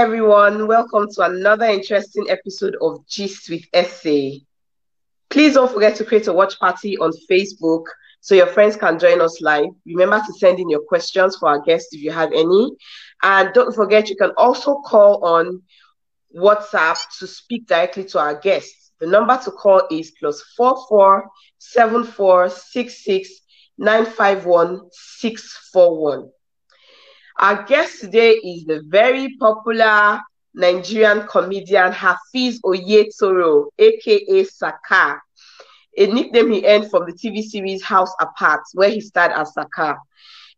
everyone, welcome to another interesting episode of Gist with Esse. Please don't forget to create a watch party on Facebook so your friends can join us live. Remember to send in your questions for our guests if you have any. And don't forget, you can also call on WhatsApp to speak directly to our guests. The number to call is +44 74 66 951 641. Our guest today is the very popular Nigerian comedian Hafiz Oyetoro, aka SAKA, a nickname he earned from the TV series House Apart, where he starred as SAKA.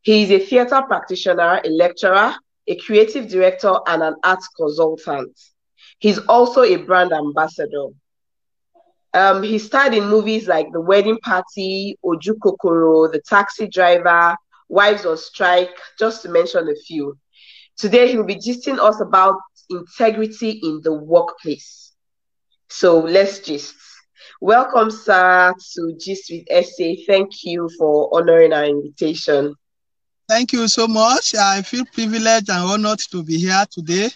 He is a theatre practitioner, a lecturer, a creative director, and an arts consultant. He's also a brand ambassador. He starred in movies like The Wedding Party, Oju Kokoro, The Taxi Driver, Wives on Strike, just to mention a few. Today, he will be gisting us about integrity in the workplace. So let's gist. Welcome, sir, to Gist with Esse. Thank you for honoring our invitation. Thank you so much. I feel privileged and honored to be here today.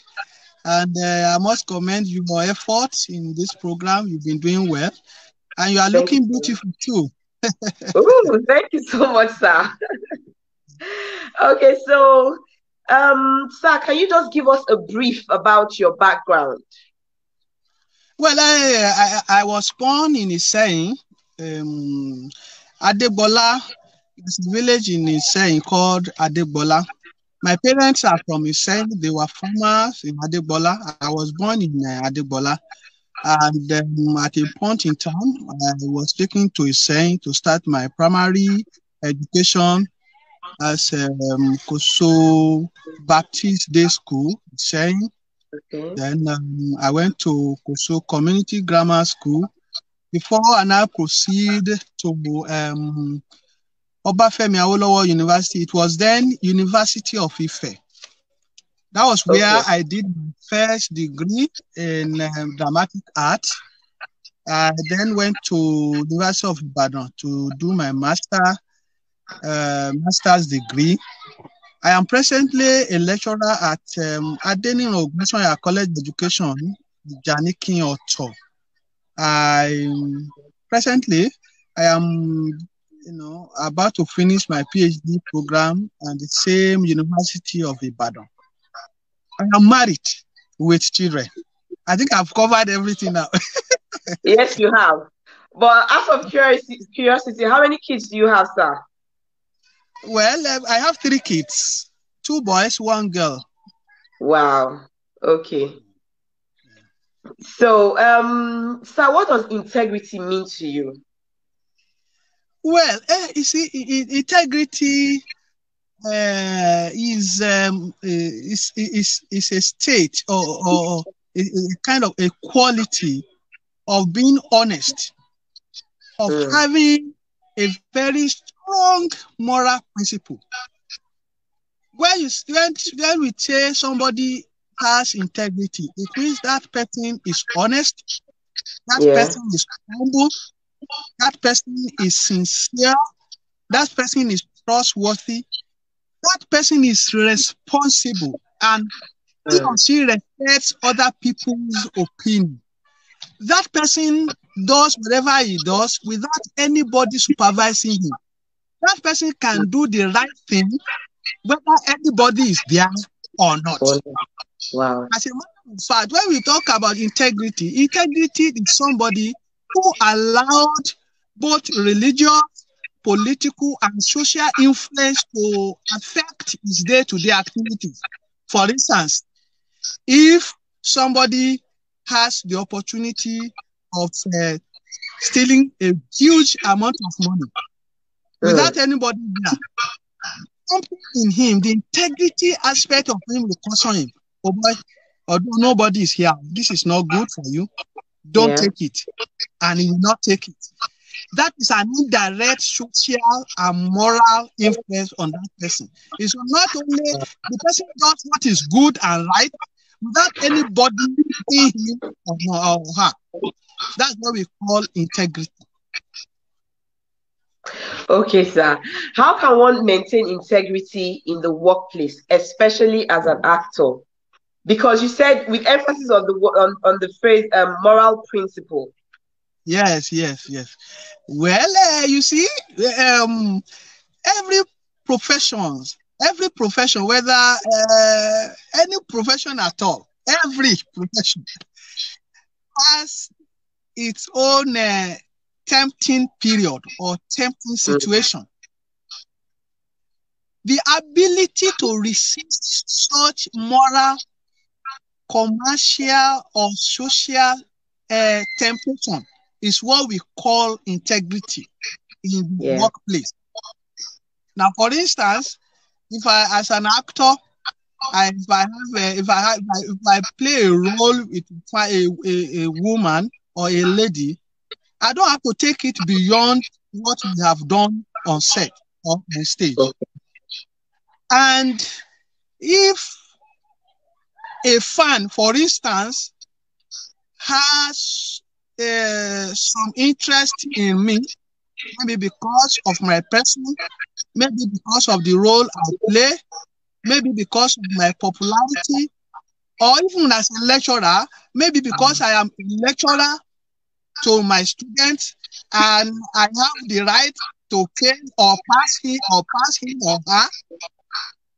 And I must commend you for your efforts in this program. You've been doing well. And you are looking beautiful too. Ooh, thank you so much, sir. Okay, so, sir, can you just give us a brief about your background? Well, I was born in Esse, Adegbola. It's a village in Isse called Adegbola. My parents are from Isse. They were farmers in Adegbola. I was born in Adegbola. And at a point in time, I was taken to Isse to start my primary education as Koso Baptist Day School, Isse. Okay. Then I went to Koso Community Grammar School before I now proceed to Obafemi Awolowo University. It was then University of Ife. That was where I did my first degree in dramatic art. I then went to University of Ibadan to do my master's degree. I am presently a lecturer at Adenin Ogunsoya College of Education, Janikin Oto. Presently I am about to finish my PhD program at the same University of Ibadan. I am married with children. I think I've covered everything now. Yes, you have. But out of curiosity, how many kids do you have, sir? Well, I have 3 kids, 2 boys, 1 girl. Wow. Okay. So, sir, what does integrity mean to you? Well, you see, integrity is a state or a kind of a quality of being honest, of having a very strong moral principle. When we say somebody has integrity, it means that person is honest, that person is humble, that person is sincere, that person is trustworthy, that person is responsible, and he or she respects other people's opinion. That person does whatever he does without anybody supervising him. That person can do the right thing whether anybody is there or not. Wow. As a matter of fact, when we talk about integrity is somebody who allowed both religious, political, and social influence to affect his day-to-day activities. For instance, if somebody has the opportunity of stealing a huge amount of money without anybody there, something in him, the integrity aspect of him will concern him. Oh boy, although nobody is here, this is not good for you. Don't take it. And he will not take it. That is an indirect social and moral influence on that person. It's not only the person does what is good and right without anybody seeing him or her. That's what we call integrity. Okay, sir. How can one maintain integrity in the workplace, especially as an actor? Because you said with emphasis on the phrase moral principle. Yes. Well, you see, every profession, whether any profession at all, every profession has its own tempting period or tempting situation. The ability to resist such moral, commercial, or social temptation is what we call integrity in the workplace. Now, for instance, if I, as an actor, if I play a role with a woman or a lady, I don't have to take it beyond what we have done on set or on stage. And if a fan, for instance, has some interest in me, maybe because of my person, maybe because of the role I play, maybe because of my popularity, or even as a lecturer, maybe because I am a lecturer to my students and I have the right to fail or pass him or her,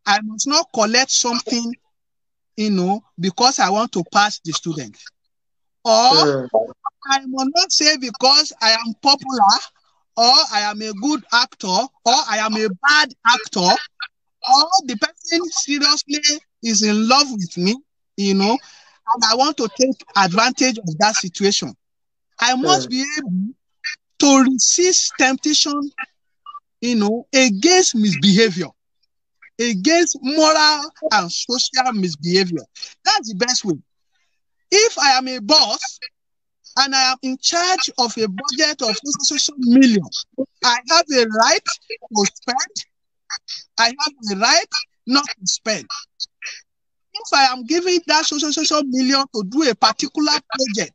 I must not collect something, because I want to pass the student. Or I must not say because I am popular, or I am a good actor, or I am a bad actor, or the person seriously is in love with me, and I want to take advantage of that situation. I must be able to resist temptation, against misbehavior, against moral and social misbehavior. That's the best way. If I am a boss and I am in charge of a budget of so million, I have a right to spend. I have a right not to spend. If I am giving that so million to do a particular project,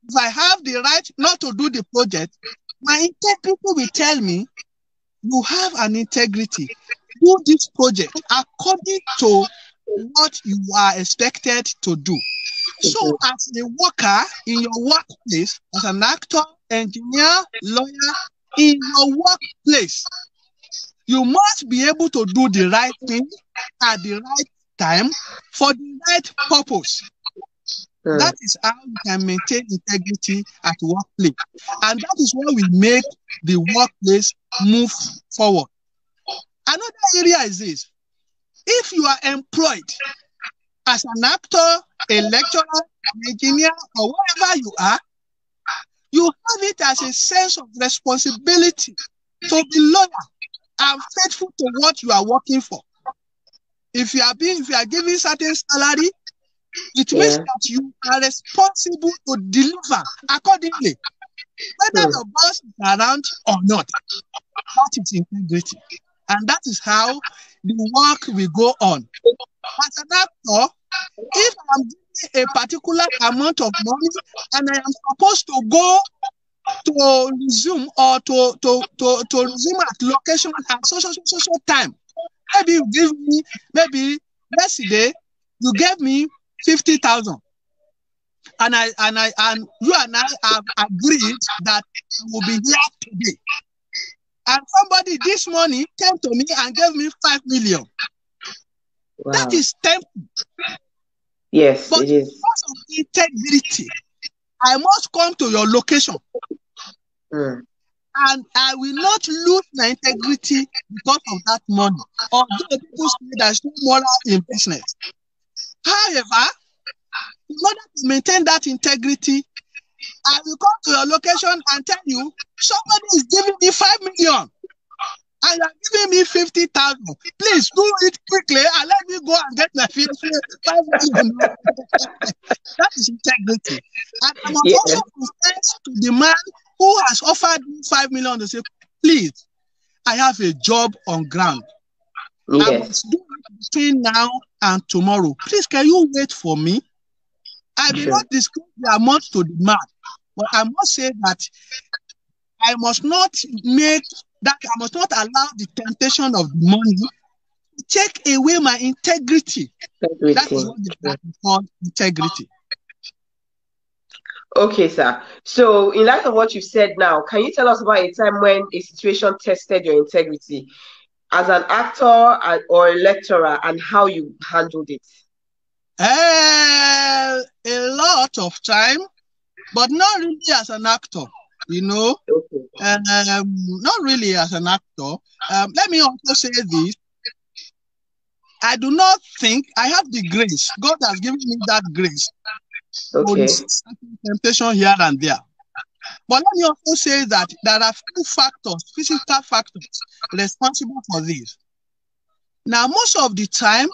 if I have the right not to do the project, my integrity will tell me, you have an integrity. Do this project according to what you are expected to do. So as a worker in your workplace, as an actor, engineer, lawyer, in your workplace, you must be able to do the right thing at the right time for the right purpose. That is how you can maintain integrity at workplace. And that is why we make the workplace move forward. Another area is this. If you are employed as an actor, a lecturer, an engineer, or whatever you are, you have it as a sense of responsibility to be loyal and faithful to what you are working for. If you are giving certain salary, it means that you are responsible to deliver accordingly, whether the boss is around or not. That is integrity. And that is how the work will go on. As an actor, if I'm giving a particular amount of money and I am supposed to go to resume or to resume at location at social time, maybe you give me, maybe yesterday you gave me 50,000, and you and I have agreed that we will be here today. And somebody this morning came to me and gave me 5 million. Wow. That is tempting. Yes, but it is. Because of integrity, I must come to your location. And I will not lose my integrity because of that money. Although people say there's no moral in business. However, in order to maintain that integrity, I will come to your location and tell you, somebody is giving me 5 million and you are giving me 50,000. Please do it quickly and let me go and get my 5 million. That is integrity. And I must also confess to the man who has offered me 5 million to say, please, I have a job on ground. I must do it between now and tomorrow. Please, can you wait for me? I will not disclose the amount to the man, but I must say that I must not allow the temptation of money to take away my integrity. That is what Everything. is called integrity. Okay, sir. So, in light of what you've said now, can you tell us about a time when a situation tested your integrity as an actor or a lecturer and how you handled it? A lot of time, but not really as an actor, you know. Okay. Not really as an actor. Let me also say this. I do not think I have the grace. God has given me that grace to resist temptation here and there. But let me also say that there are few factors, physical factors, responsible for this. Now, most of the time,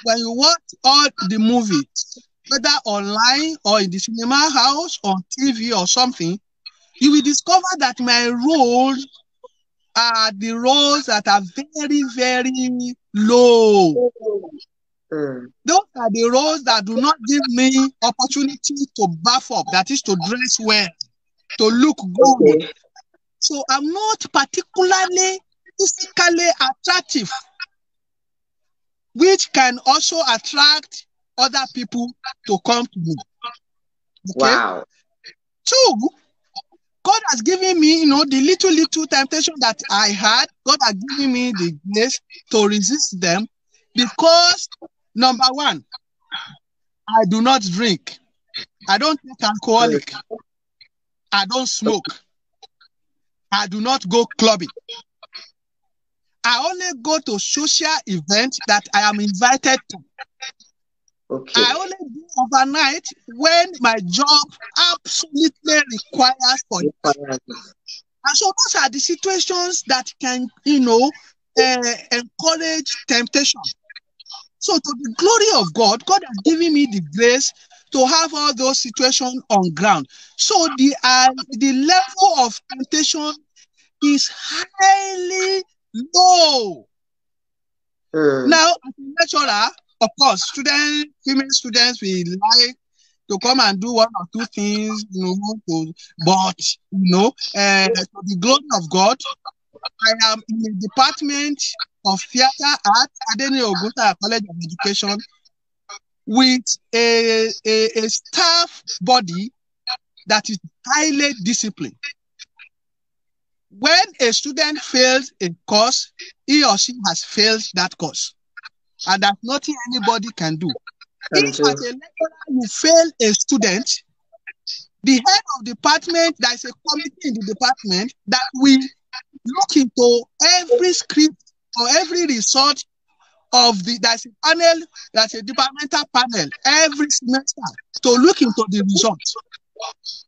when you watch all the movies, whether online or in the cinema house, on TV or something, you will discover that my roles are the roles that are very, very low. Those are the roles that do not give me opportunity to buff up, that is to dress well, to look good. So I'm not particularly physically attractive, which can also attract other people to come to me. Okay? Wow. 2, God has given me, the little temptation that I had. God has given me the grace to resist them because, number 1, I do not drink. I don't take alcoholic. I don't smoke. I do not go clubbing. I only go to social events that I am invited to. Okay. I only do overnight when my job absolutely requires for it. And so those are the situations that can, encourage temptation. So to the glory of God, God has given me the grace to have all those situations on ground. So the level of temptation is highly low. Now, as a lecturer, of course, female students will like to come and do 1 or 2 things, but to the glory of God, I am in the department of theater art at Adeni Ogunta College of Education with a staff body that is highly disciplined. When a student fails a course, he or she has failed that course. And that's nothing anybody can do. If as a lecturer you fail a student, the head of department, there is a committee in the department that will look into every script or every result of there's a panel, there's a departmental panel every semester to look into the results.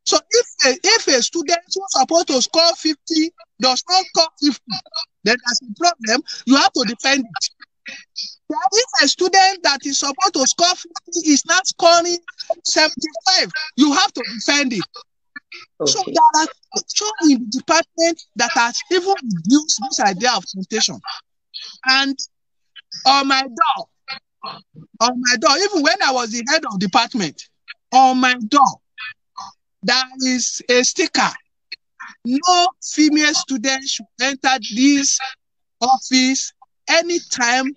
So if a student who's supposed to score 50 does not score 50, then there's a problem. You have to defend it. If a student that is supposed to score 50 is not scoring 75, you have to defend it. So there are some in the department that has even reduced this idea of temptation. And on my door, even when I was the head of department, on my door, there is a sticker. No female student should enter this office anytime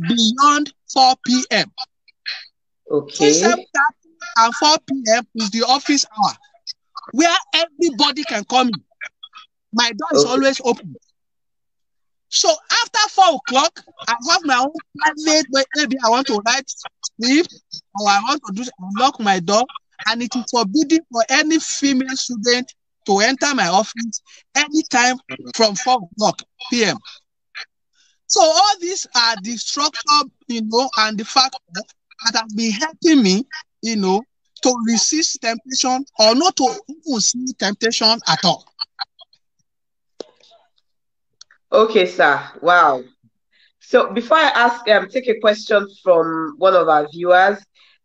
beyond 4 p.m. Okay. 7:30 and 4 p.m. is the office hour where everybody can come in. My door is always open. So after 4 o'clock, I have my own private way. Maybe I want to write script or I want to unlock my door, and it is forbidden for any female student to enter my office anytime from 4 o'clock p.m. So all these are the structure, and the factors that have been helping me, to resist temptation or not to even see temptation at all. Okay, sir. Wow. So before I ask, take a question from one of our viewers.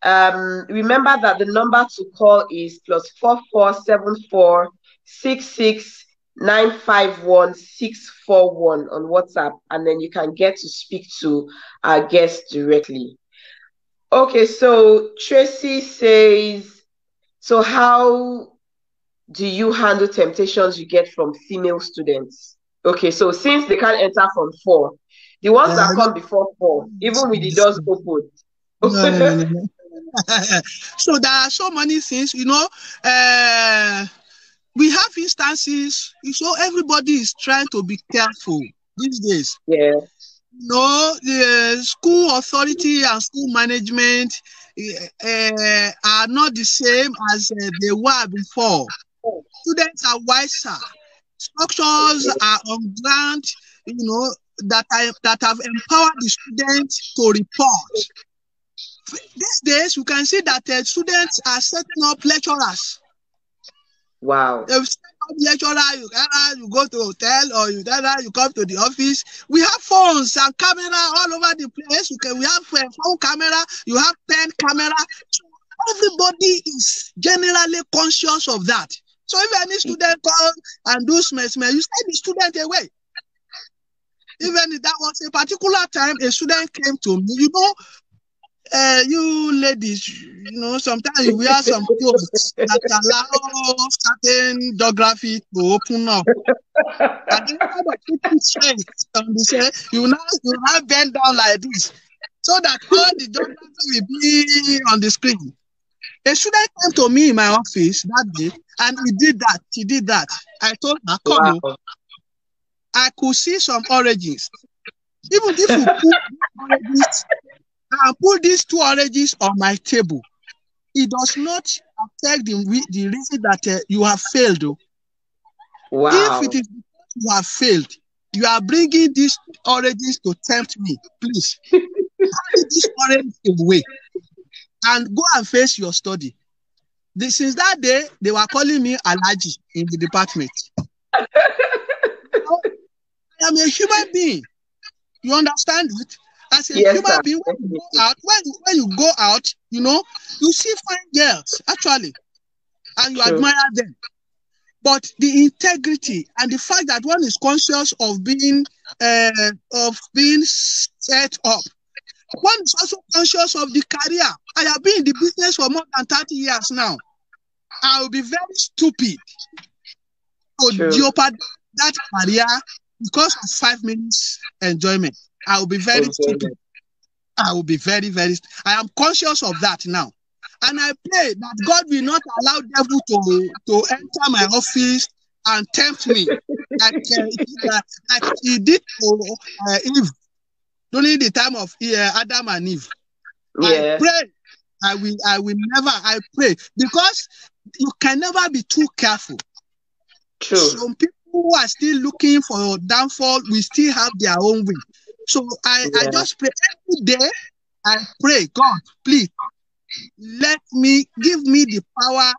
Remember that the number to call is +4474 66951 on WhatsApp, and then you can get to speak to our guest directly. Okay, so Tracy says, so how do you handle temptations you get from female students? Okay, so since they can't enter from 4, The ones that come before 4, even with the doors open. No. So there are so many things, we have instances, so everybody is trying to be careful these days. Yeah. The school authority and school management are not the same as they were before. Students are wiser. Structures are on ground, that have empowered the students to report. These days, you can see that students are setting up lecturers. Wow. They've set up lecturer, you go to hotel or you come to the office. We have phones and camera all over the place. We have phone camera, you have pen camera. So everybody is generally conscious of that. So if any student come and do smell, you send the student away. Even if that was a particular time, a student came to me, you ladies, sometimes you wear some clothes that allow certain geography to open up. And then you now bend down like this, so that all the geography will be on the screen. A student came to me in my office that day, and he did that. I told her, come on. I could see some origins. Even if you put origins, I put these 2 oranges on my table, it does not affect the reason that you have failed. Wow. If it is because you have failed, you are bringing these oranges to tempt me. Please, put this orange away and go and face your study. Since that day, they were calling me Alaji in the department. I am a human being. You understand it? As a human being, when you go out, you see fine girls, actually, and you admire them. But the integrity and the fact that one is conscious of being set up, one is also conscious of the career. I have been in the business for more than 30 years now. I will be very stupid to jeopardize that career because of 5 minutes enjoyment. I will be very stupid. I will be very, very. I am conscious of that now, and I pray that God will not allow devil to enter my office and tempt me like he did to Eve during the time of Adam and Eve. Yeah. I pray. I will never. I pray, because you can never be too careful. True. Some people who are still looking for downfall will still have their own way. So I just pray every day. I pray, God, please give me the power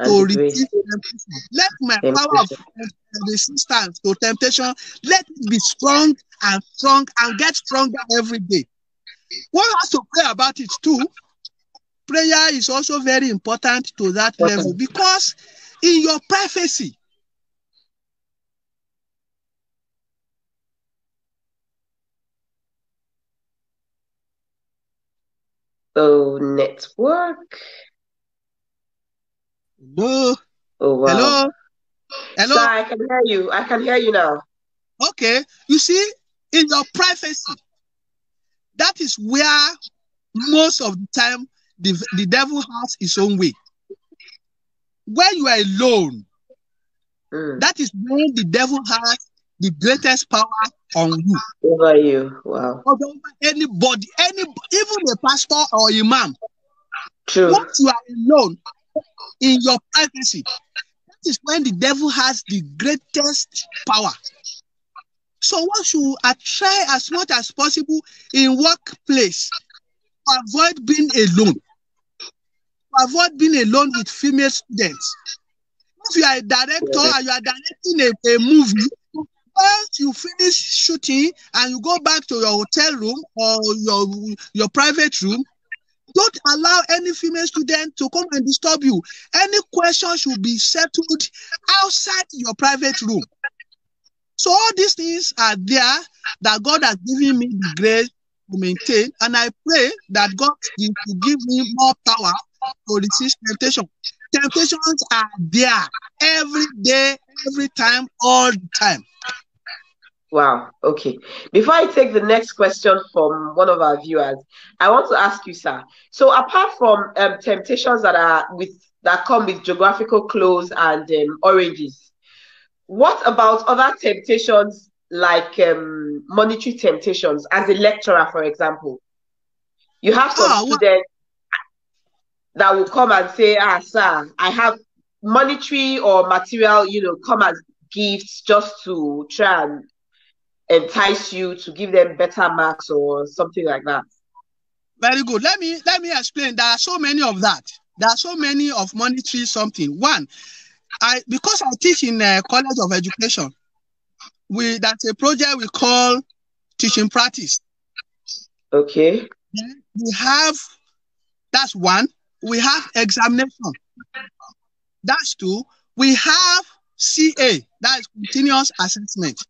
to resist temptation. Let my power of resistance to temptation, let it be strong and get stronger every day. One has to pray about it too. Prayer is also very important to that level, because in your privacy, network. Hello. Oh, wow. Hello. Sir, I can hear you now. Okay. You see, in your privacy, that is where most of the time the devil has his own way. When you are alone, that is when the devil has the greatest power on you. Over you. Wow. Over anybody, even a pastor or imam. True. Once you are alone in your privacy, that is when the devil has the greatest power. So one should try as much as possible in workplace to avoid being alone. To avoid being alone with female students. If you are a director and you are directing a movie, once you finish shooting and you go back to your hotel room or your private room, don't allow any female student to come and disturb you. Any question should be settled outside your private room. So all these things are there that God has given me the grace to maintain, and I pray that God will give me more power to resist temptation. Temptations are there every day, every time, all the time. Wow. Okay. Before I take the next question from one of our viewers, I want to ask you, sir. So apart from temptations that come with geographical clothes and oranges, what about other temptations like monetary temptations? As a lecturer, for example, you have some Well, students that will come and say, sir, I have monetary or material, come as gifts just to try and entice you to give them better marks or something like that. very good. Let me explain. There are so many of that. There are so many of monetary something. One, because I teach in a College of Education, that's a project we call teaching practice. Okay. We have, that's one. We have examination. That's two. We have CA, that is continuous assessment.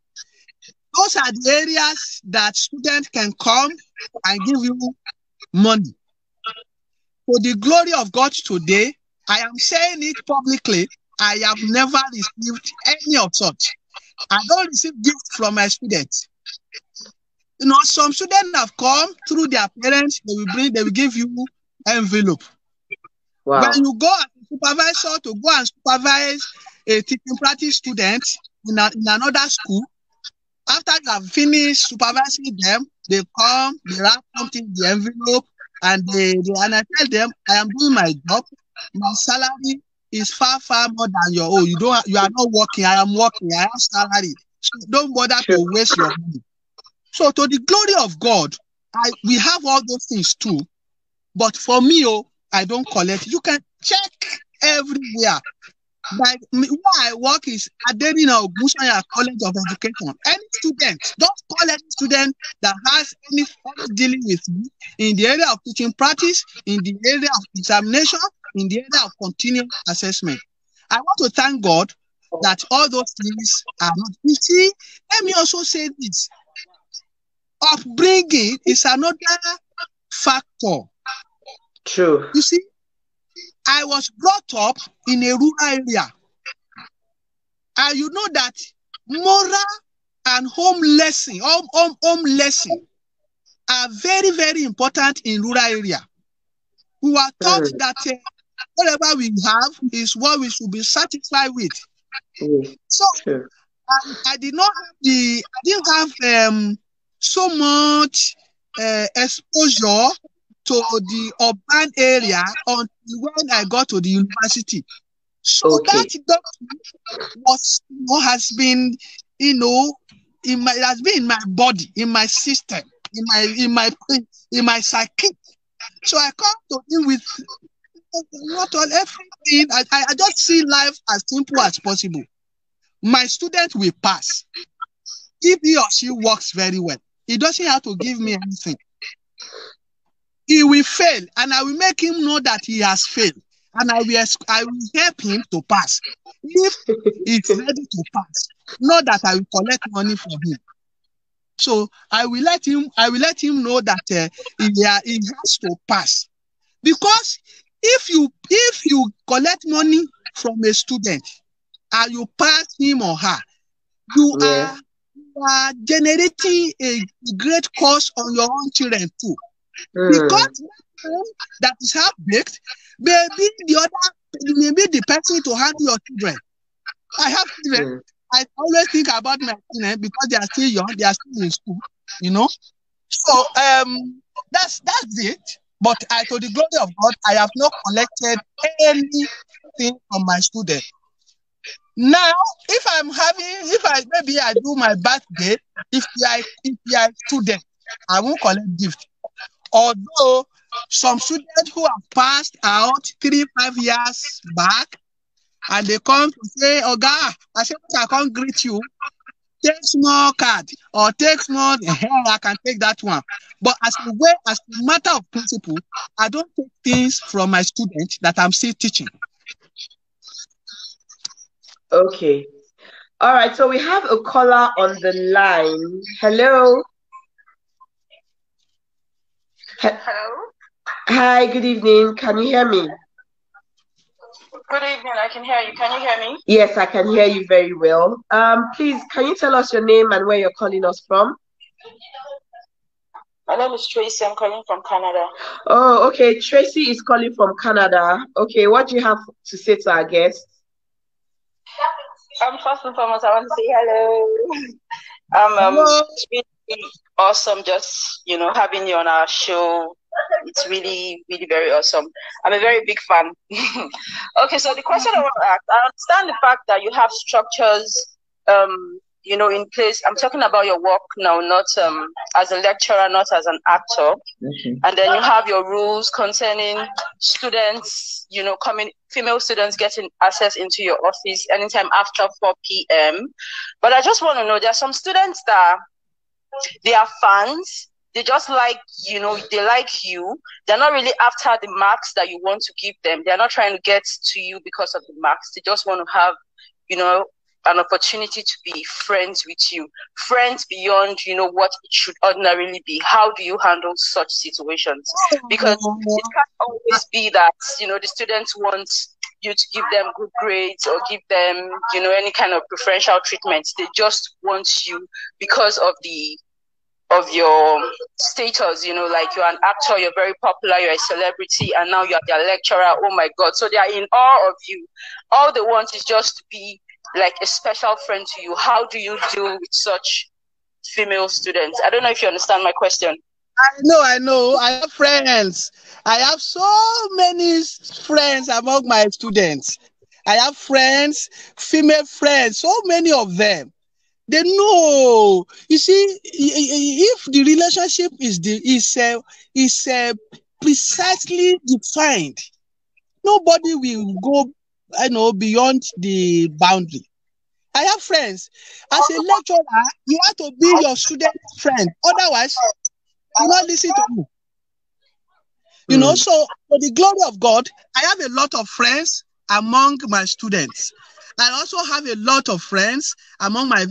Those are the areas that students can come and give you money. For the glory of God today, I am saying it publicly, I have never received any of such. I don't receive gifts from my students. Some students have come through their parents, they will give you envelope. Wow. When you go as a supervisor to go and supervise a teaching practice student in another school, after you have finished supervising them, they come, they wrap something in the envelope, and I tell them, I am doing my job. My salary is far, far more than your own. You are not working. I am working. I have salary. So don't bother to waste your money. So to the glory of God, we have all those things too. But for me, I don't collect. You can check everywhere. Like where I work is Adenina Ogunsanya College of Education. Any student, don't call any student that has any dealing with me in the area of teaching practice, in the area of examination, in the area of continuing assessment. I want to thank God that all those things are not. You see, let me also say this. Upbringing is another factor. True. You see, I was brought up in a rural area. And you know that moral and home lesson are very, very important in rural area. We were taught that whatever we have is what we should be satisfied with. So I didn't have so much exposure to the urban area until when I got to the university. So that has been, it has been in my body, in my system, in my psyche. So I come to deal with not all everything. I just see life as simple as possible. My student will pass if he or she works very well. He doesn't have to give me anything. He will fail, and I will make him know that he has failed, and I will help him to pass if he's ready to pass. Not that I will collect money from him. So I will let him know that he has to pass. Because if you collect money from a student and you pass him or her, you are generating a great cost on your own children too. Because that is half-baked, maybe the person to handle your children. I have children. I always think about my children because they are still young, they are still in school, So that's it. But to the glory of God, I have not collected anything from my student. Now, maybe I do my birthday, if you are student, I won't collect gift. Although some students who have passed out 3-5 years back, and they come to say, Oga, I said, I can't greet you. Take small card or take small, I can take that one. But as a matter of principle, I don't take things from my students that I'm still teaching. Okay. All right. So we have a caller on the line. Hello. Hello. Hi, good evening. Can you hear me? Good evening. I can hear you. Can you hear me? Yes, I can hear you very well. Please, can you tell us your name and where you're calling us from? My name is Tracy. I'm calling from Canada. Oh, okay. Tracy is calling from Canada. Okay, what do you have to say to our guests? First and foremost, I want to say hello. It's really awesome just, having you on our show. It's really, really very awesome. I'm a very big fan. Okay, so the question I want to ask, I understand the fact that you have structures, in place. I'm talking about your work now, not as a lecturer, not as an actor. Okay. And then you have your rules concerning students, female students getting access into your office anytime after 4 p.m. But I just want to know, there are some students that they are fans. They just like, they like you. They're not really after the marks that you want to give them. They're not trying to get to you because of the marks. They just want to have, an opportunity to be friends with you. Friends beyond, what it should ordinarily be. How do you handle such situations? Because it can't always be that, the students want you to give them good grades or give them, any kind of preferential treatment. They just want you because of your status, like you're an actor, you're very popular, you're a celebrity, and now you're their lecturer. Oh my God. So they are in awe of you. All they want is just to be like a special friend to you. How do you deal with such female students? I don't know if you understand my question. I know. I have friends. I have so many friends among my students. I have friends, female friends, so many of them. They know. You see, if the relationship is precisely defined, nobody will go, beyond the boundary. I have friends. As a lecturer, you have to be your student's friend. Otherwise, you will not listen to you. So for the glory of God, I have a lot of friends among my students. I also have a lot of friends among my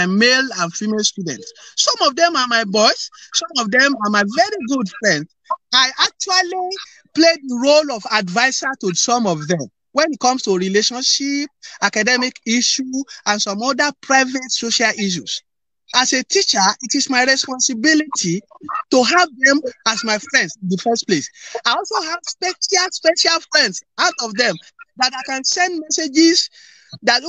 male and female students. Some of them are my boys. Some of them are my very good friends. I actually played the role of advisor to some of them when it comes to relationship, academic issue, and some other private social issues. As a teacher, it is my responsibility to have them as my friends in the first place. I also have special friends out of them that I can send messages that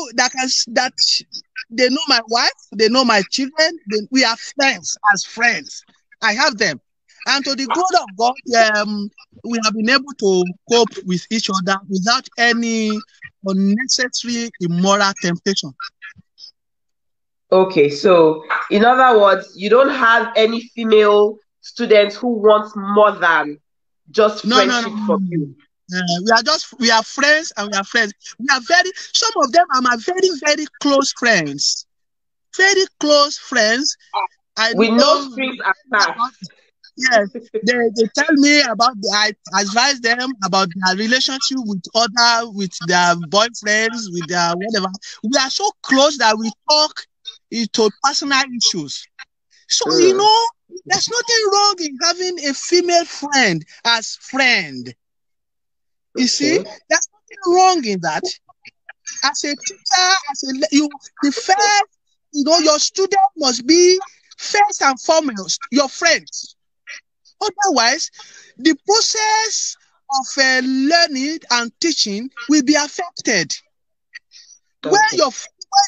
they know my wife, they know my children, we are friends as friends. I have them. And to the glory of God, we have been able to cope with each other without any unnecessary immoral temptation. Okay, so in other words, you don't have any female students who want more than just friendship from you. We are friends and we are friends. Some of them are my very, very close friends. Very close friends. With no strings attached. Yes, they tell me I advise them about their relationship with their boyfriends, with their whatever. We are so close that we talk to personal issues. So, there's nothing wrong in having a female friend as friend. You see, there's nothing wrong in that. As a teacher, your student must be first and foremost your friends. Otherwise, the process of learning and teaching will be affected. Okay. When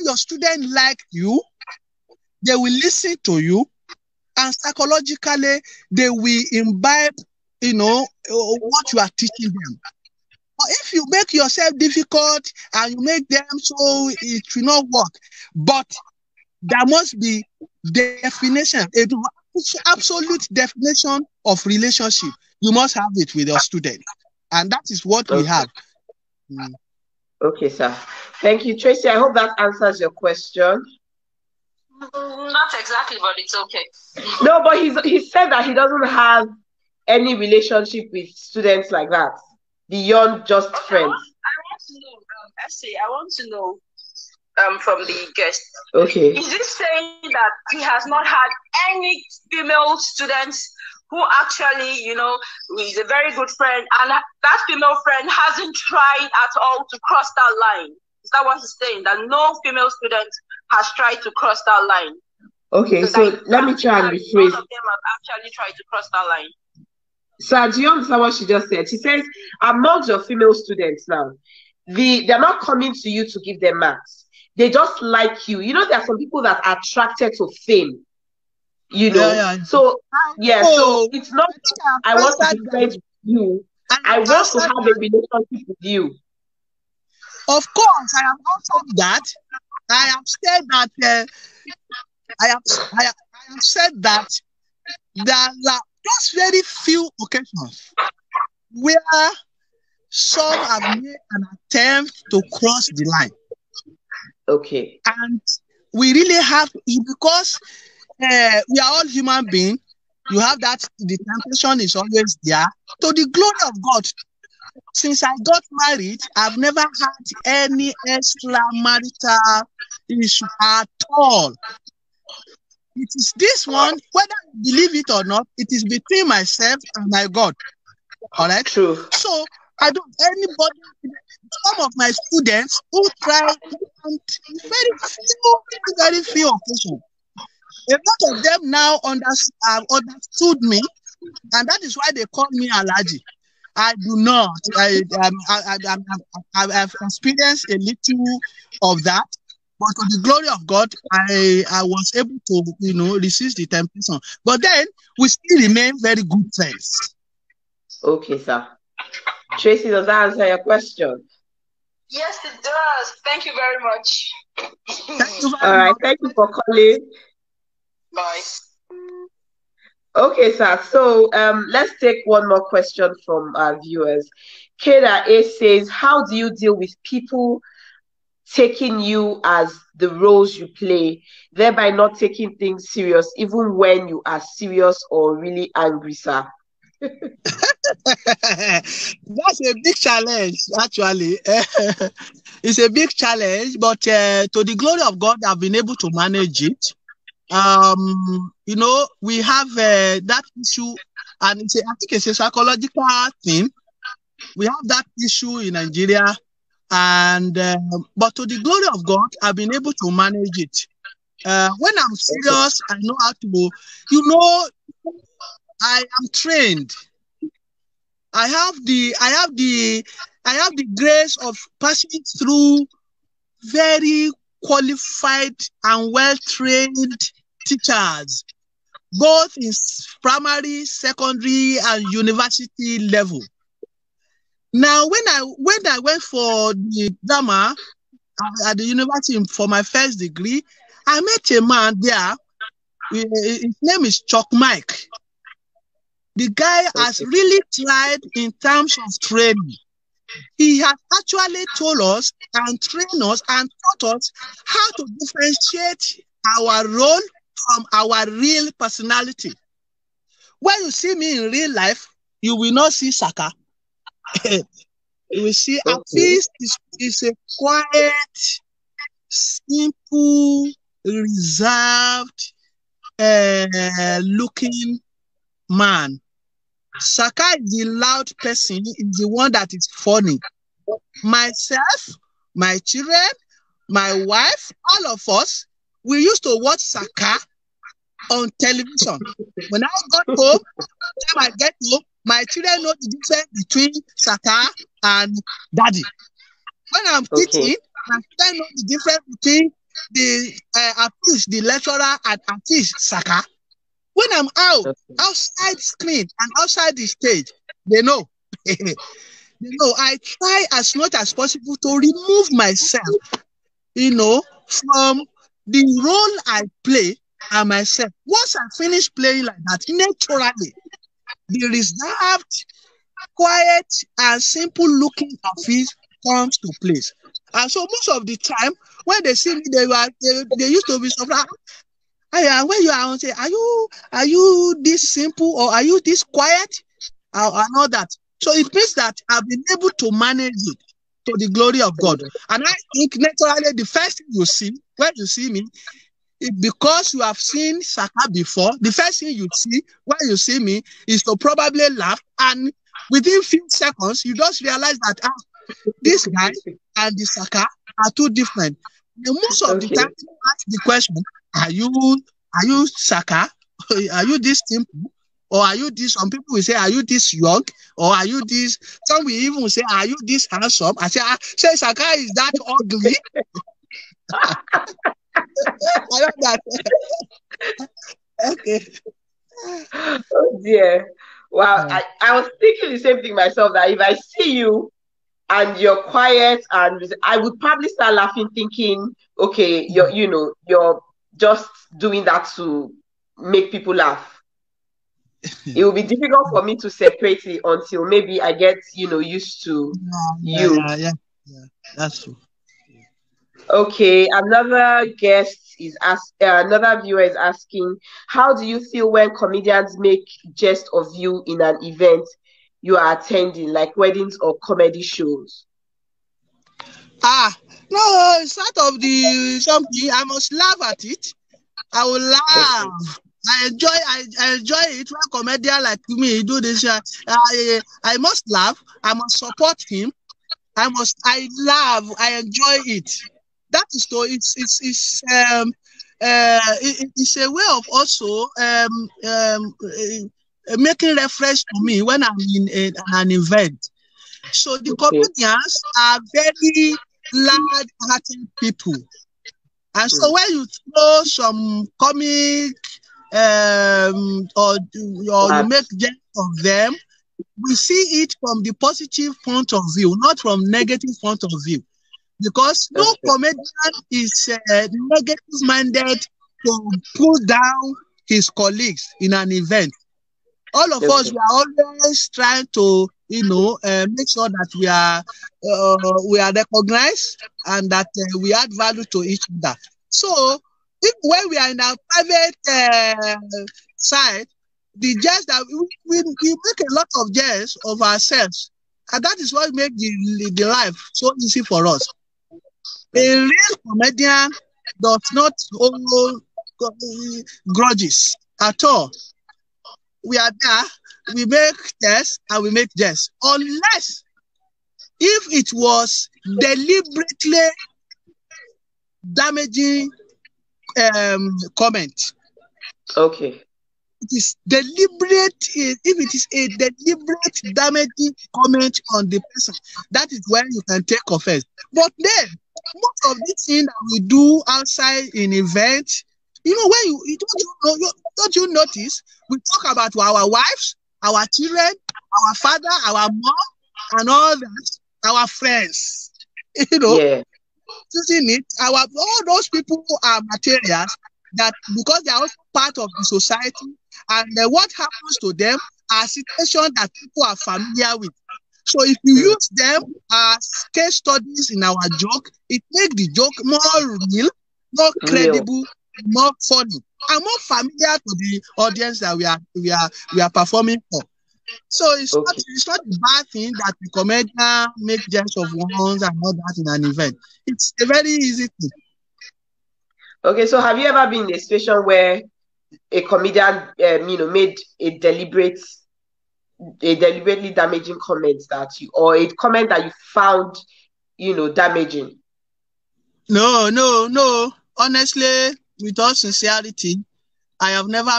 your student like you, they will listen to you, and psychologically they will imbibe, what you are teaching them. But if you make yourself difficult and you make them so it will not work, but there must be definition, absolute definition of relationship. You must have it with your student, and that is what we have. Okay, sir. Thank you, Tracy. I hope that answers your question. Not exactly, but it's okay. No, but he said that he doesn't have any relationship with students like that beyond just friends. I want to know, Esse, I want to know from the guest. Okay. Is it saying that he has not had any female students who actually, you know, is a very good friend, and that female friend hasn't tried at all to cross that line. Is that what he's saying? That no female student has tried to cross that line? Okay, so let me try and rephrase. None of them have actually tried to cross that line. So do you understand what she just said? She says, amongst your female students now, they're not coming to you to give them marks. They just like you. You know, there are some people that are attracted to fame. You know, so so it's not. I want to be friends with you. I want to have a relationship with you. Of course, I have answered that. I have said that. I have said that there are just very few occasions where some have made an attempt to cross the line. Okay. And we really have to, because we are all human beings. You have that, the temptation is always there. To the glory of God, since I got married, I've never had any extramarital issue at all. It is this one, whether you believe it or not, it is between myself and my God. All right? True. So, I don't, anybody, some of my students who try, very few occasions. A lot of them now understood me, and that is why they call me Alaji. I do not. I've experienced a little of that, but to the glory of God, I was able to, you know, resist the temptation. But then we still remain very good friends. Okay, sir. Tracy, does that answer your question? Yes, it does. Thank you very much. All right. Thank you for calling. Bye. Okay, sir. So let's take one more question from our viewers. Keda A says, how do you deal with people taking you as the roles you play, thereby not taking things serious, even when you are serious or really angry, sir? That's a big challenge, actually. It's a big challenge, but to the glory of God, I've been able to manage it. You know, we have that issue, and I think it's a psychological thing. We have that issue in Nigeria, and but to the glory of God, I've been able to manage it. When I'm serious, I know how to. You know, I am trained. I have the grace of passing through very qualified and well-trained teachers, both in primary, secondary, and university level. Now, when I went for the drama at the university for my first degree, I met a man there. His name is Chuck Mike. The guy has really tried in terms of training. He has actually told us and trained us and taught us how to differentiate our role from our real personality. When you see me in real life, you will not see SAKA. You will see Hafiz is a quiet, simple, reserved looking man. SAKA is the loud person, is the one that is funny. Myself, my children, my wife, all of us, we used to watch SAKA on television. When I got home, time I get home, my children know the difference between SAKA and Daddy. When I'm teaching, my children know the difference between the Hafiz, the lecturer, and Hafiz SAKA. When I'm outside screen and outside the stage, they know. They know. I try as much as possible to remove myself, you know, from the role I play and myself. Once I finish playing like that, naturally, the reserved, quiet, and simple-looking Hafiz comes to place. And so most of the time, when they see me, they used to be surprised. When you are, say, are you this simple or are you this quiet? I know that. So it means that I've been able to manage it to the glory of God. And I think naturally the first thing you see when you see me because you have seen SAKA before, the first thing you see when you see me is to probably laugh, and within few seconds you just realize that this guy and the SAKA are two different. Most of the time you ask the question, are you SAKA? Are you this simple? Or are you this? Some people will say, are you this young? Or are you this? Some will even say, are you this handsome? I say SAKA is that ugly? I love that. Okay. Oh dear. Wow, yeah. I was thinking the same thing myself, that if I see you and you're quiet, and I would probably start laughing, thinking, okay, you're just doing that to make people laugh. It will be difficult for me to separate it until maybe I get, used to you. Yeah, that's true. Okay, another another viewer is asking, how do you feel when comedians make jest of you in an event you are attending, like weddings or comedy shows? No, it's part of the something. I must laugh at it. I will laugh. Okay. I enjoy it when comedian like me do this. I must laugh. I must support him. I laugh. I enjoy it. That is so. It's a way of also making reference to me when I'm in an event. So the comedians are very large-hearted people, and so when you throw some comic or you make jest of them, we see it from the positive point of view, not from negative point of view. Because no comedian is negative-minded to pull down his colleagues in an event. All of us, we are always trying to, make sure that we are recognized and that we add value to each other. So, when we are in our private side, the jest that we make a lot of jests of ourselves, and that is what makes the life so easy for us. A real comedian does not hold grudges at all. We are there, we make jests and we make jests, unless if it was deliberately damaging comment. Okay. It is deliberate. If it is a deliberate damaging comment on the person, that is when you can take offense. But then, most of these things that we do outside in events, when don't you notice? We talk about our wives, our children, our father, our mom, and all that, our friends. Yeah. Using it, all those people are materials that, because they are also part of the society, and what happens to them are situations that people are familiar with. So if you use them as case studies in our joke, it makes the joke more real, more credible, more funny, and more familiar to the audience that we are performing for. So it's not a bad thing that the comedian make jest of ones and all that in an event. It's a very easy thing. Okay, so have you ever been in a situation where a comedian, made a deliberately damaging comment or a comment that you found, damaging? No. Honestly, with all sincerity, I have never.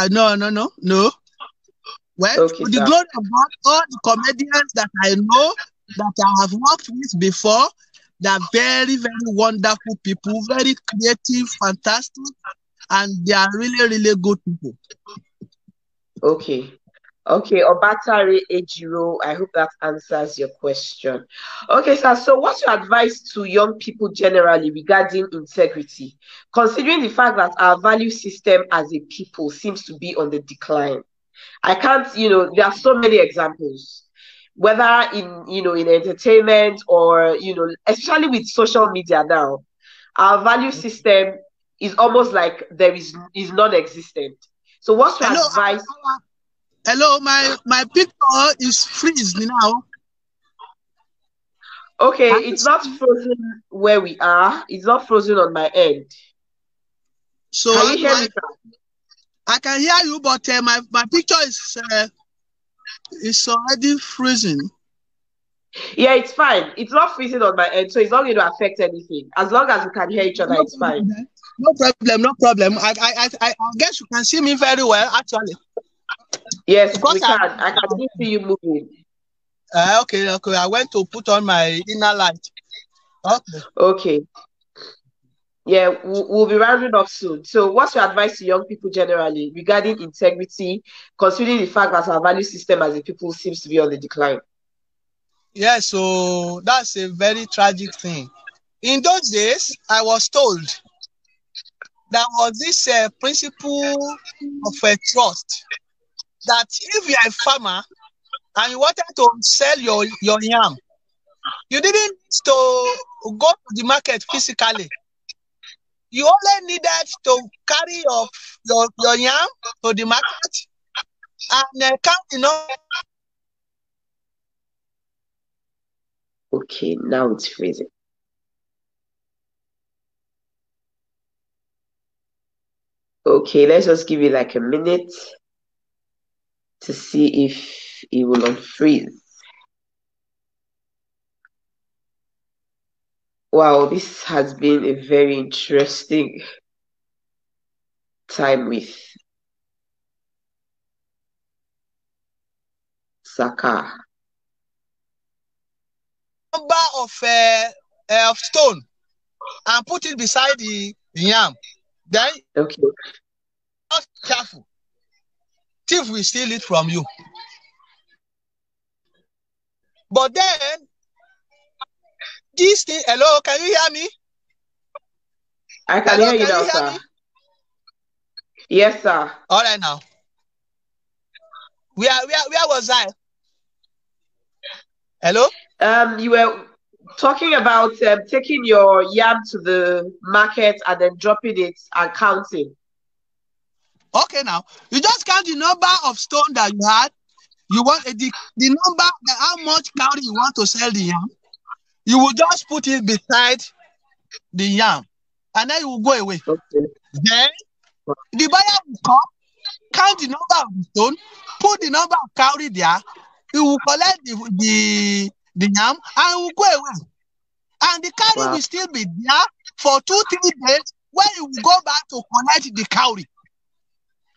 No. Well, with the glory of God, all the comedians that I know, that I have worked with before, they are very, very wonderful people, very creative, fantastic, and they are really, really good people. Okay, Obatare Ejiro, I hope that answers your question. Okay, sir, so what's your advice to young people generally regarding integrity, considering the fact that our value system as a people seems to be on the decline? I can't, there are so many examples, whether in entertainment or, especially with social media now, our value system is almost like is non-existent. So what's your advice? Hello, my picture is freezed now. Okay, it's not frozen where we are. It's not frozen on my end. So can you hear me? I can hear you, but my picture is already freezing. Yeah, it's fine. It's not freezing on my end, so it's not going to affect anything. As long as we can hear each other, it's fine. No problem. I guess you can see me very well, actually. Yes, we can. I can see you moving. Okay. I went to put on my inner light. Okay. Yeah, we'll be rounding up soon. So, what's your advice to young people generally regarding integrity, considering the fact that our value system as a people seems to be on the decline? Yeah, so that's a very tragic thing. In those days, I was told there was this principle of trust that if you're a farmer and you wanted to sell your yam, you didn't need to go to the market physically. You only needed to carry your yam to the market and count the number. Okay, now it's freezing. Okay, let's just give it like a minute to see if it will unfreeze. Wow, this has been a very interesting time with SAKA. Number of stone and put it beside the yam. Then, okay, just careful. Thief will steal it from you. But then, this thing, hello, can you hear me? I can hear you now, sir. Yes, sir. All right, now. Where was I? Hello? You were talking about taking your yam to the market and then dropping it and counting. Okay, now you just count the number of stone that you had. You want the number, how much calorie you want to sell the yam. You will just put it beside the yam, and then you will go away. Okay. Then the buyer will come, count the number of the stone, put the number of calorie there. He will collect the yam and will go away. And the calorie will still be there for 2-3 days when you will go back to collect the calorie.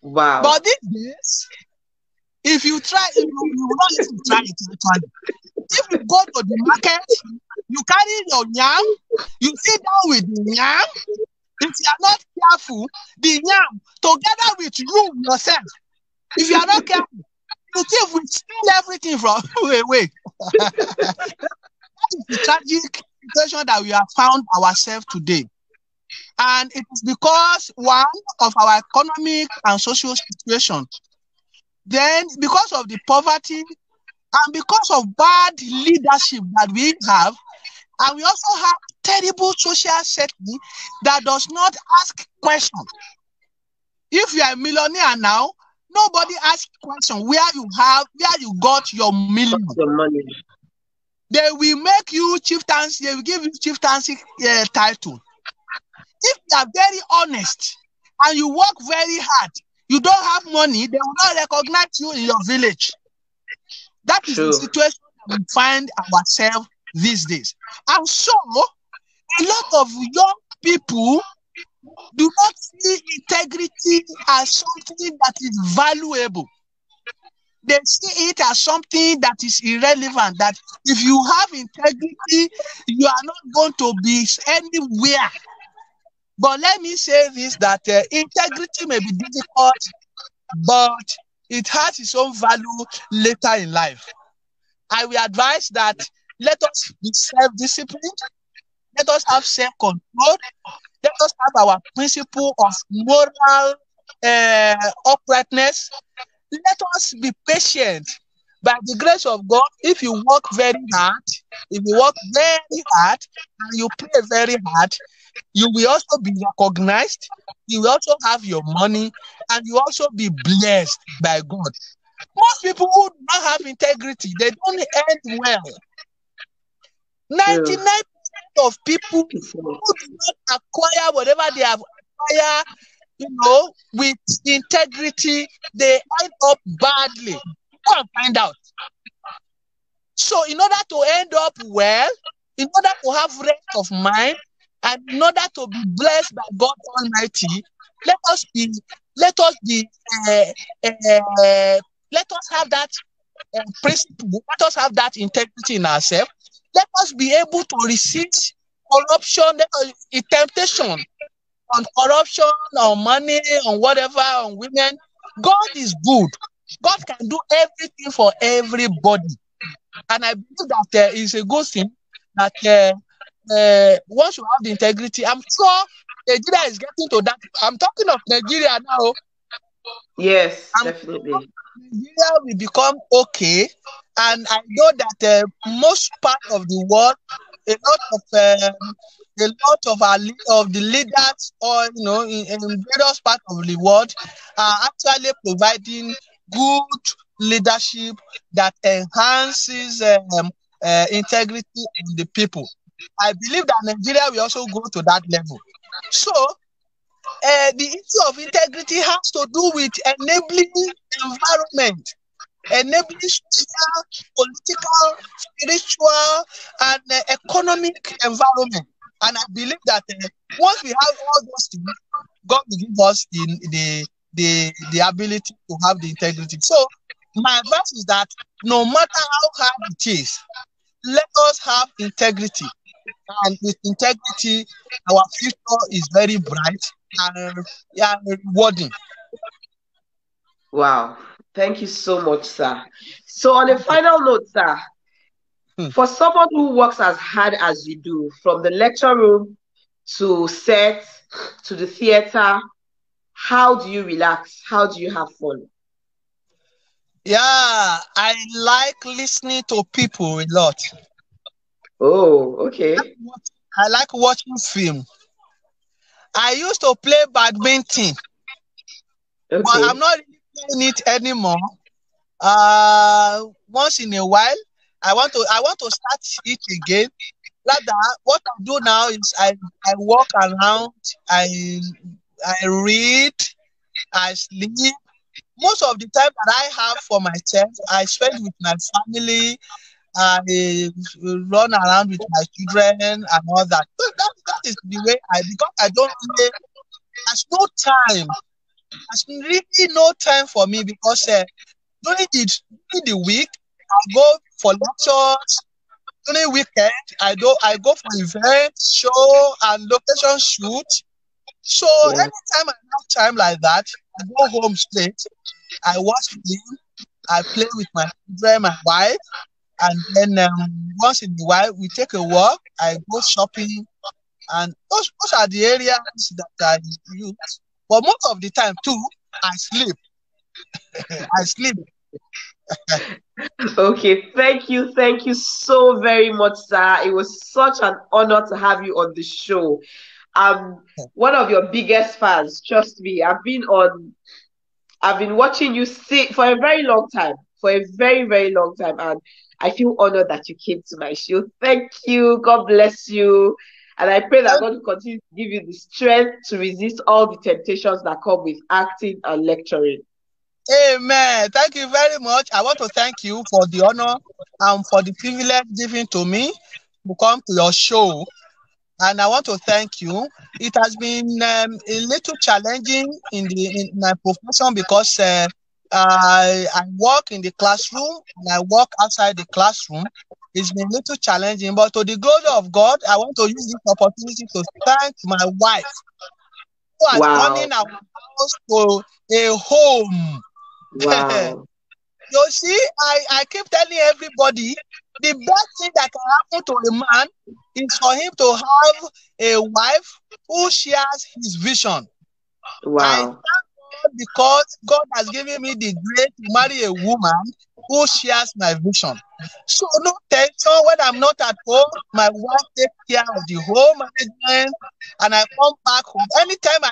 Wow. But these days, if you try, you will not even try it actually. If you go to the market, you carry your yam, you sit down with the yam. If you are not careful, the yam, together with you yourself, if you are not careful, the thief will steal everything from you away. That is the tragic situation that we have found ourselves today. And it is because, one, of our economic and social situation. Then, because of the poverty and because of bad leadership that we have, and we also have terrible social setting that does not ask questions. If you are a millionaire now, nobody asks questions where you got your million. Money. They will make you chieftaincy, they will give you chieftaincy title. If you are very honest and you work very hard, you don't have money, they will not recognize you in your village. That is the situation that we find ourselves these days. And so, a lot of young people do not see integrity as something that is valuable. They see it as something that is irrelevant, that if you have integrity, you are not going to be anywhere. But let me say this, that integrity may be difficult, but it has its own value later in life. I will advise that let us be self-disciplined, let us have self-control, let us have our principle of moral uprightness. Let us be patient. By the grace of God, if you work very hard, and you play very hard, you will also be recognized, you will also have your money, and you will also be blessed by God. Most people who do not have integrity, they don't end well. 99% of people who do not acquire whatever they have acquired with integrity, they end up badly. Go and find out. So in order to end up well, in order to have rest of mind, and in order to be blessed by God Almighty, let us have that principle. Let us have that integrity in ourselves. Let us be able to resist corruption, temptation on corruption, on money, on whatever, on women. God is good. God can do everything for everybody. And I believe that it's a good thing that once you have the integrity, I'm sure Nigeria is getting to that. I'm talking of Nigeria now. Yes, definitely. Nigeria will become okay. And I know that most part of the world, a lot of the leaders, or in various parts of the world, are actually providing good leadership that enhances integrity in the people. I believe that Nigeria will also go to that level. So the issue of integrity has to do with enabling environment, enabling social, political, spiritual, and economic environment. And I believe that once we have all those things, God will give us the ability to have the integrity. So my advice is that no matter how hard it is, let us have integrity. And with integrity, our future is very bright and rewarding. Wow. Thank you so much, sir. So on a final note, sir, for someone who works as hard as you do, from the lecture room to set to the theater, how do you relax? How do you have fun? Yeah, I like listening to people a lot. Oh, okay. I like watching film. I used to play badminton, but I'm not really playing it anymore. Once in a while, I want to start it again. Rather, what I do now is I walk around, I read, I sleep. Most of the time that I have for myself, I spend with my family. I run around with my children and all that. So that is the way because I don't really, there's no time. There's really no time for me because during the week, I go for lectures. During weekend, I go for events, show, and location shoot. So anytime I have time like that, I go home straight. I watch film. I play with my children, my wife, and then once in a while we take a walk. I go shopping, and those are the areas that I use. But most of the time too, I sleep. I sleep. Okay, thank you so very much, sir. It was such an honor to have you on the show. I'm one of your biggest fans. Trust me, I've been watching you for a very long time, and I feel honored that you came to my show. Thank you. God bless you. And I pray that God will continue to give you the strength to resist all the temptations that come with acting and lecturing. Amen. Thank you very much. I want to thank you for the honor and for the privilege given to me to come to your show. And I want to thank you. It has been a little challenging in my profession because I work in the classroom and I work outside the classroom. It's been a little challenging, but to the glory of God, I want to use this opportunity to thank my wife who has turning our house to a home. Wow. You see, I keep telling everybody the best thing that can happen to a man is for him to have a wife who shares his vision. Wow. I thank God because God has given me the grace to marry a woman who shares my vision. So no tension when I'm not at home. My wife takes care of the home management, and I come back home. Anytime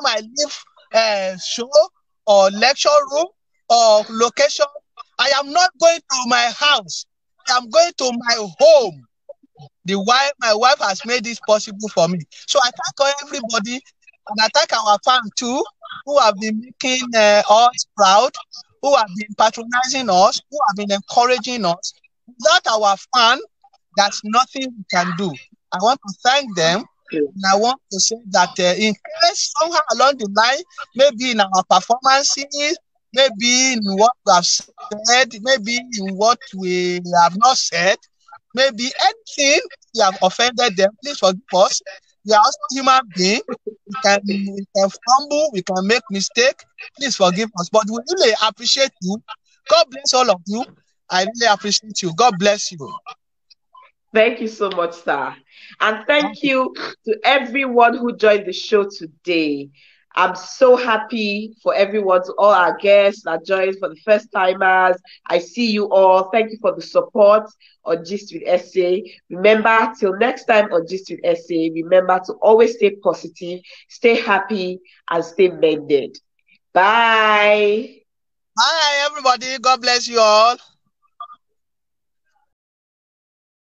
I leave show or lecture room or location, I am not going to my house. I am going to my home. My wife has made this possible for me. So I thank everybody And I thank our fans too, who have been making us proud, who have been patronizing us, who have been encouraging us. Without our fan, there's nothing we can do. I want to thank them. And I want to say that in case somehow along the line, maybe in our performances, maybe in what we have said, maybe in what we have not said, maybe anything we have offended them, please forgive us. We are also human beings. We can fumble, we can make mistake. Please forgive us. But we really appreciate you. God bless all of you. I really appreciate you. God bless you. Thank you so much, sir. And thank you to everyone who joined the show today. I'm so happy for everyone, to all our guests that joined, for the first timers. I see you all. Thank you for the support on Gist with Esse. Remember, till next time on Gist with Esse, remember to always stay positive, stay happy, and stay mended. Bye. Bye, everybody. God bless you all.